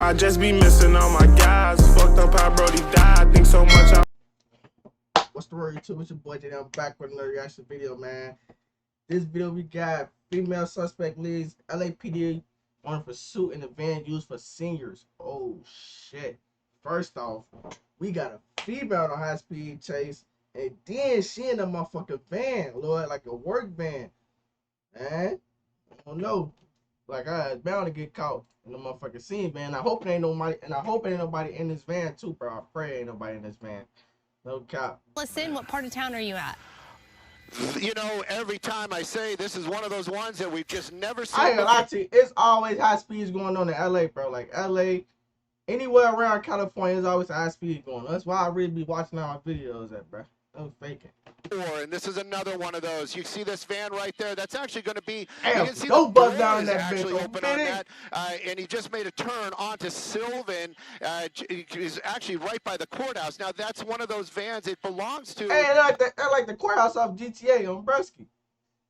I just be missing all my guys. Fucked up how Brody died. Think so much. What's the word, YouTube? It's your boy JD. I'm back with another reaction video, man. This video we got female suspect leads LAPD on pursuit in a van used for seniors. Oh shit! First off, we got a female on a high-speed chase, and then she in a motherfucking van, Lord, like a work van. Man, I don't know. Like I was bound to get caught in the motherfucking scene, man. I hope it ain't nobody, and I hope it ain't nobody in this van too, bro. I pray ain't nobody in this van. No cop. Listen, what part of town are you at? You know, every time I say this is one of those ones that we've just never seen. I ain't gonna lie to you, it's always high speeds going on in LA, bro. Like LA, anywhere around California, there's always high speed going on. That's why I really be watching all my videos at, bro. No faking. And this is another one of those. You see this van right there? That's actually going to be. Hey, you can see don't the buzz door down in is that actually bitch. open on that, and he just made a turn onto Sylvan. He's actually right by the courthouse. Now that's one of those vans. It belongs to. Hey, I like the courthouse off GTA on Broski.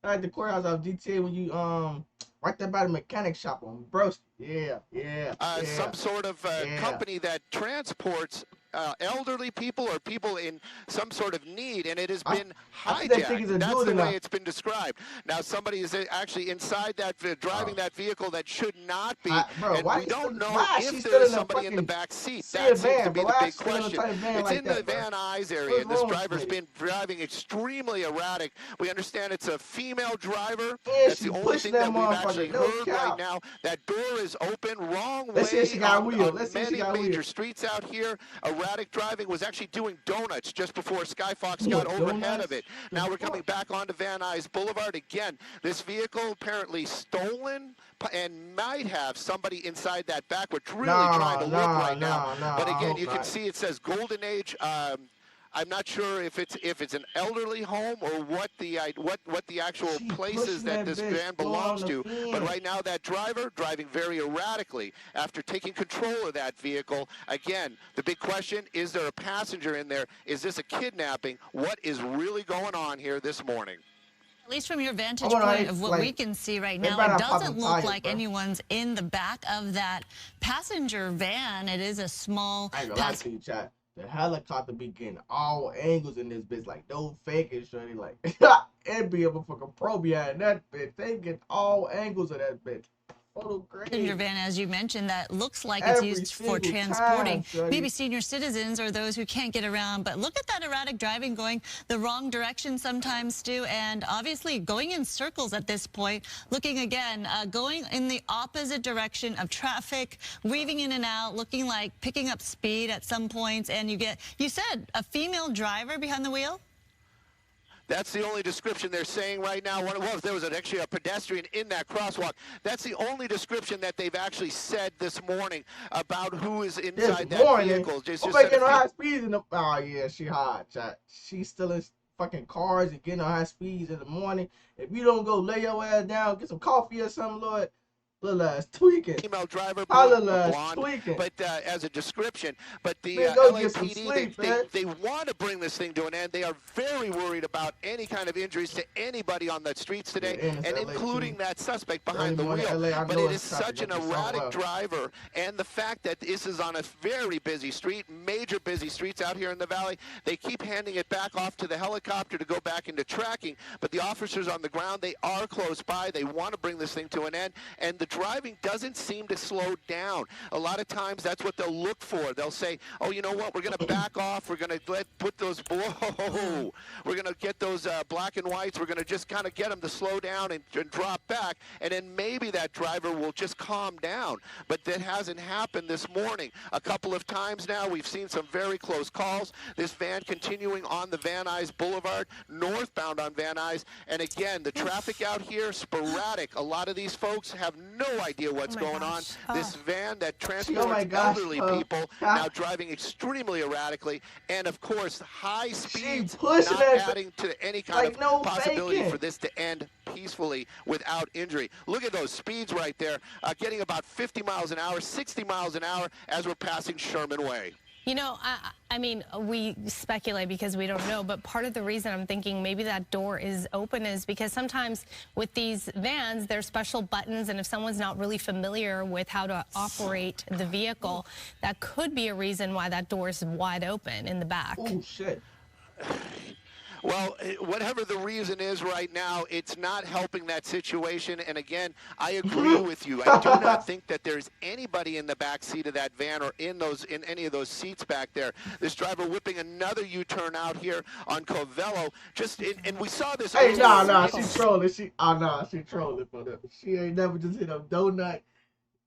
I like the courthouse off GTA when you right there by the mechanic shop on Broski. Yeah. Some sort of company that transports elderly people or people in some sort of need, and it has been hijacked. That's the way it's been described. Now somebody is actually inside that, driving that vehicle that should not be, and we don't know if there is somebody in the back seat. That seems to be the big question. It's in the Van Nuys area, and this driver's been driving extremely erratic. We understand it's a female driver. That's the only thing that we've actually heard right now. That door is open, wrong way on many major streets out here. Erratic driving, was actually doing donuts just before Skyfox got overhead of it. Now we're coming back onto Van Nuys Boulevard again. This vehicle apparently stolen and might have somebody inside that back. We're really trying to look right now. But again, you can see it says Golden Age. I'm not sure if it's an elderly home or what the actual place is that this van belongs to. But right now, that driver driving very erratically after taking control of that vehicle. Again, the big question: is there a passenger in there? Is this a kidnapping? What is really going on here this morning? At least from your vantage point of what we can see right now, it doesn't look like anyone's in the back of that passenger van. It is a small. I ain't gonna lie to you, chat. The helicopter be getting all angles in this bitch, like no faking, shorty. Like it be a motherfucking pro behind that bitch. They get all angles of that bitch. Passenger van, as you mentioned, that looks like it's used for transporting maybe senior citizens or those who can't get around. But look at that erratic driving, going the wrong direction sometimes, Stu, and obviously going in circles at this point. Looking again, going in the opposite direction of traffic, weaving in and out, looking like picking up speed at some points. And you said a female driver behind the wheel? That's the only description they're saying right now. What it was, there was actually a pedestrian in that crosswalk. That's the only description that they've actually said this morning about who is inside that vehicle. Just making high speeds in the. Oh yeah, she hot, chat. She's still in fucking cars and getting on high speeds in the morning. If you don't go lay your ass down, get some coffee or something, Lord. Little ass tweaking. Female driver, blonde, tweaking. But as a description, but the LAPD, they want to bring this thing to an end. They are very worried about any kind of injuries to anybody on the streets today, and including that suspect behind the wheel. But it is such an erratic driver, and the fact that this is on a very busy street, major busy streets out here in the valley, they keep handing it back off to the helicopter to go back into tracking. But the officers on the ground, they are close by. They want to bring this thing to an end, and the driving doesn't seem to slow down. A lot of times that's what they'll look for. They'll say, oh, you know what, we're going to back off. We're going to put those, whoa, we're going to get those black and whites. We're going to just kind of get them to slow down and drop back. And then maybe that driver will just calm down. But that hasn't happened this morning. A couple of times now, we've seen some very close calls. This van continuing on the Van Nuys Boulevard, northbound on Van Nuys. And again, the traffic out here, sporadic. A lot of these folks have no idea what's going on. This van that transports elderly people now driving extremely erratically, and of course high speeds, not adding to any kind of possibility for this to end peacefully without injury. Look at those speeds right there, getting about 50 miles an hour, 60 miles an hour as we're passing Sherman Way. You know, I mean, we speculate because we don't know, but part of the reason I'm thinking maybe that door is open is because sometimes with these vans, there's special buttons, and if someone's not really familiar with how to operate the vehicle, that could be a reason why that door is wide open in the back. Oh, shit. Well, whatever the reason is right now, it's not helping that situation. And again, I agree with you. I do not think that there's anybody in the back seat of that van or in any of those seats back there. This driver whipping another U-turn out here on Covello. And we saw this. Hey, nah, she trolling. She trolling, but she ain't never just hit a donut.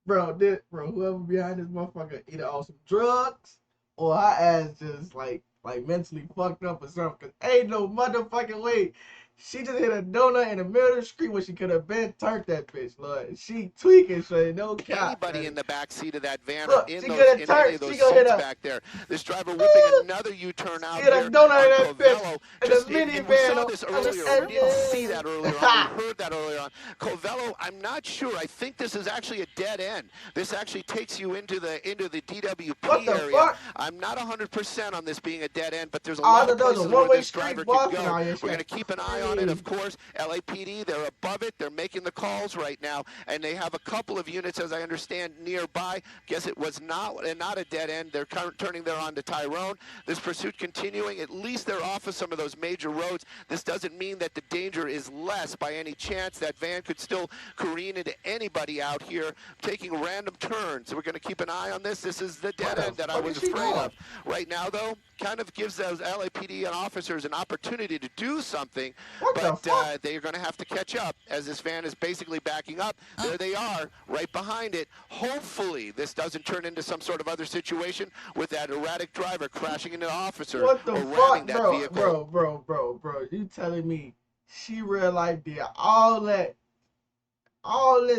Bro, whoever behind this motherfucker either on some drugs or her ass just like mentally fucked up or something. Cause ain't no motherfucking way she just hit a donut in the middle of the street where she could have been turned that bitch. Lord, she tweaking, so no cap. Anybody in the back seat of that van Look, or in any of those seats back there. This driver whipping another U-turn out here on Covello. And we saw this earlier. We didn't see that earlier on. We heard that earlier on. Covello, I'm not sure. I think this is actually a dead end. This actually takes you into the DWP area. Fuck? I'm not 100% on this being a dead end, but there's a lot of places where this driver could go. We're going to keep an eye on it, of course. LAPD, they're above it. They're making the calls right now, and they have a couple of units, as I understand, nearby. Guess it was not a dead end. They're turning there onto Tyrone. This pursuit continuing. At least they're off of some of those major roads. This doesn't mean that the danger is less by any chance. That van could still careen into anybody out here, taking random turns. So we're going to keep an eye on this. This is the dead end that I was afraid of. Right now, though, kind of gives those LAPD and officers an opportunity to do something, but they're going to have to catch up as this van is basically backing up. There they are, right behind it. Hopefully, this doesn't turn into some sort of other situation with that erratic driver crashing into an officer or ramming that vehicle. Bro, you telling me she real life did all this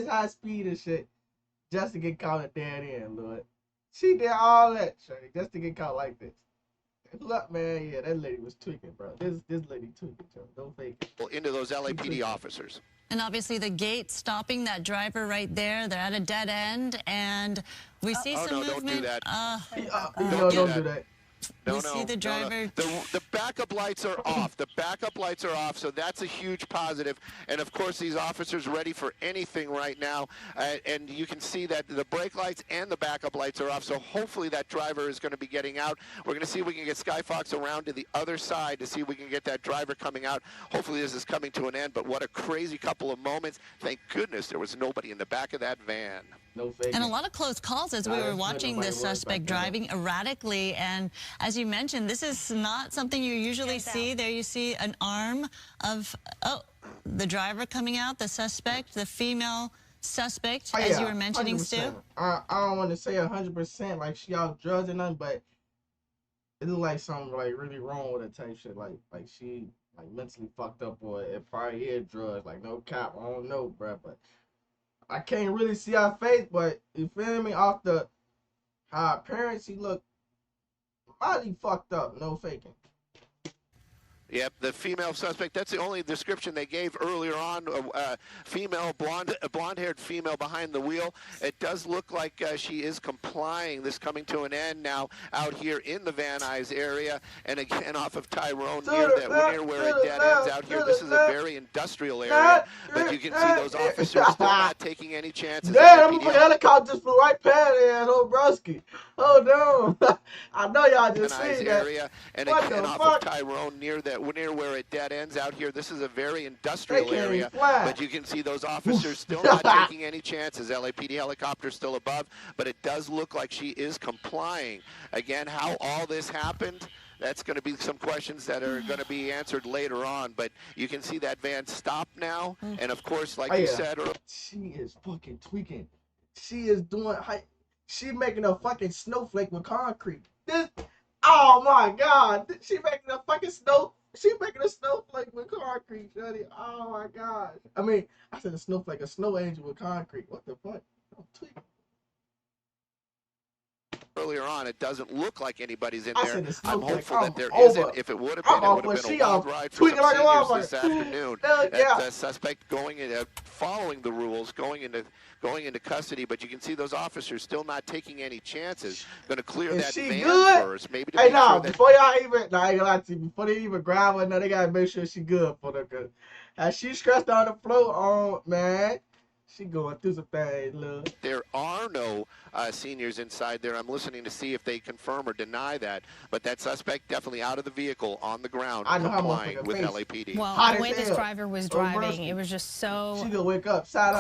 high speed and shit just to get caught at dead end, Lord. She did all that shit just to get caught like this. Look, man, yeah, that lady was tweaking, bro. This lady tweaking, Joe. Don't fake it. Into those LAPD officers. And obviously the gate stopping that driver right there. They're at a dead end, and we see some movement. Don't do that. Don't do that. We see the driver. The backup lights are off. The backup lights are off, so that's a huge positive. And of course, these officers ready for anything right now. And you can see that the brake lights and the backup lights are off. So hopefully that driver is going to be getting out. We're going to see if we can get Skyfox around to the other side to see if we can get that driver coming out. Hopefully this is coming to an end. But what a crazy couple of moments. Thank goodness there was nobody in the back of that van. No faking. And a lot of close calls as we were watching this suspect driving erratically. And as you mentioned, this is not something you usually see. There you see an arm of, the driver coming out, the suspect, the female suspect, as you were mentioning, 100%. Stu. I don't want to say 100% like she off drugs or nothing, but it looked like something like really wrong with her type shit. Like she like mentally fucked up or it probably is drugs. Like no cap, I don't know, bruh, but I can't really see her face, but you feel me? Off the her appearance, she looked mighty fucked up. No faking. Yep, the female suspect, that's the only description they gave earlier on. Female, blonde-haired female behind the wheel. It does look like she is complying. This coming to an end now out here in the Van Nuys area. And again, off of Tyrone near where it dead ends out here. This is a very industrial area. But you can see those officers still not taking any chances. Damn, the helicopter just flew right past there, old broski. Oh, no. I know y'all just seen that. Area. And again, off of Tyrone near where it dead ends out here. This is a very industrial area, but you can see those officers still not taking any chances. LAPD helicopter still above, but it does look like she is complying. Again, how all this happened, that's going to be some questions that are going to be answered later on, but you can see that van stop now, and of course, like you said, she is fucking tweaking. She is doing, she making a fucking snowflake with concrete. Oh my God, she making a fucking snowflake with concrete, Shuddy. Oh my God. I mean, I said a snowflake, a snow angel with concrete. What the fuck? earlier on, it doesn't look like anybody's in there. I'm like, hopeful that there isn't. If it would have been, it would have been a wild ride for some seniors this afternoon. That suspect going in, following the rules, going into custody, but you can see those officers still not taking any chances. Going to clear that van first, maybe to make sure that... before y'all even, I ain't gonna lie to you, before they even grab her, they gotta make sure she good for them. Cause as she stressed on the floor, man, she going through some things, look. There are no seniors inside there. I'm listening to see if they confirm or deny that. But that suspect definitely out of the vehicle, on the ground, complying with LAPD. Well, the way this driver was driving, it was just so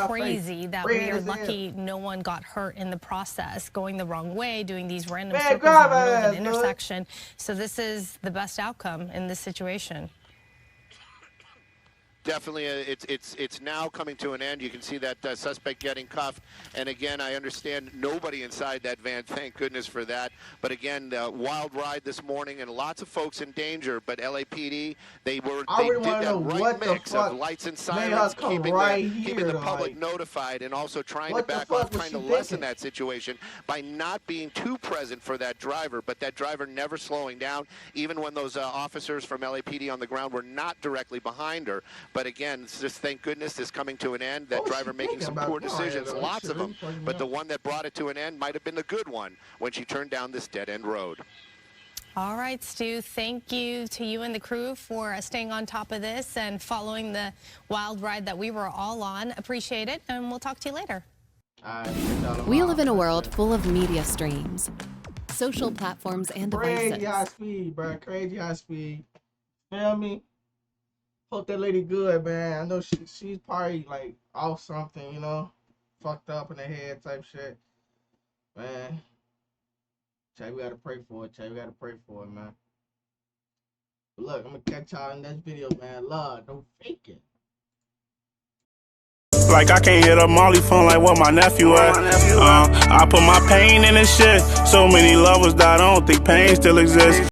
crazy that we are lucky no one got hurt in the process, going the wrong way, doing these random circles in the middle of an intersection. So this is the best outcome in this situation. Definitely, it's now coming to an end. You can see that suspect getting cuffed. And again, I understand nobody inside that van. Thank goodness for that. But again, wild ride this morning, and lots of folks in danger. But LAPD, they did that right mix of lights and sirens, keeping the public notified, and also trying to back off, trying to lessen that situation by not being too present for that driver. But that driver never slowing down, even when those officers from LAPD on the ground were not directly behind her. But again, it's just thank goodness this coming to an end. That driver making some poor decisions, lots of them. But the one that brought it to an end might have been the good one when she turned down this dead-end road. All right, Stu, thank you to you and the crew for staying on top of this and following the wild ride that we were all on. Appreciate it, and we'll talk to you later. We live in a world full of media streams, social platforms, and devices. Crazy high speed, bro. Crazy high speed. Feel me? Hope that lady good, man. I know she's probably like off something, you know, fucked up in the head type shit. Man, Chay, we gotta pray for it. Chay, we gotta pray for it, man. But look, I'm gonna catch y'all in this video, man. Love, don't fake it. Like I can't hit a Molly phone like what my nephew at. I put my pain in this shit. So many lovers died, I don't think pain still exists.